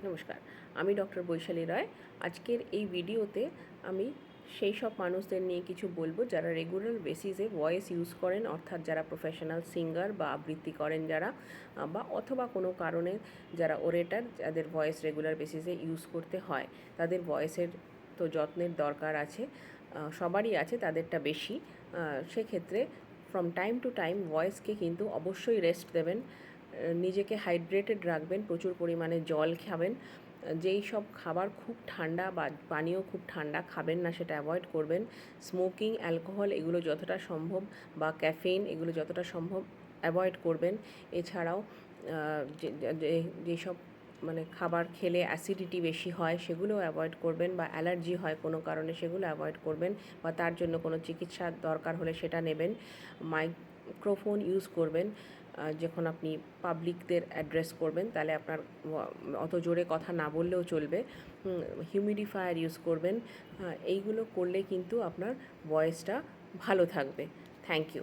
নমস্কার, আমি ডক্টর বৈশালী রায়। আজকের এই ভিডিওতে আমি সেই সব মানুষদের নিয়ে কিছু বলবো যারা রেগুলার বেসিসে ভয়েস ইউজ করেন, অর্থাৎ যারা প্রফেশনাল সিঙ্গার বা আবৃত্তি করেন যারা, বা অথবা কোনো কারণে যারা ওরেটার, যাদের ভয়েস রেগুলার বেসিসে ইউজ করতে হয়। তাদের ভয়েসের তো যত্নের দরকার আছে, সবারই আছে, তাদেরটা বেশি। সেক্ষেত্রে ফ্রম টাইম টু টাইম ভয়েসকে কিন্তু অবশ্যই রেস্ট দেবেন, নিজেকে হাইড্রেটেড রাখবেন, প্রচুর পরিমাণে জল খাবেন। যেই সব খাবার খুব ঠান্ডা বা পানীয় খুব ঠান্ডা খাবেন না, সেটা অ্যাভয়েড করবেন। স্মোকিং, অ্যালকোহল এগুলো যতটা সম্ভব, বা ক্যাফেইন এগুলো যতটা সম্ভব অ্যাভয়েড করবেন। এছাড়াও যেসব মানে খাবার খেলে অ্যাসিডিটি বেশি হয় সেগুলো অ্যাভয়েড করবেন, বা অ্যালার্জি হয় কোনো কারণে সেগুলো অ্যাভয়েড করবেন, বা তার জন্য কোনো চিকিৎসার দরকার হলে সেটা নেবেন। মাইক্রোফোন ইউজ করবেন যখন আপনি পাবলিকদের অ্যাড্রেস করবেন, তাহলে আপনার অত জোরে কথা না বললেও চলবে। হিউমিডিফায়ার ইউজ করবেন। এইগুলো করলে কিন্তু আপনার ভয়েসটা ভালো থাকবে। Thank you.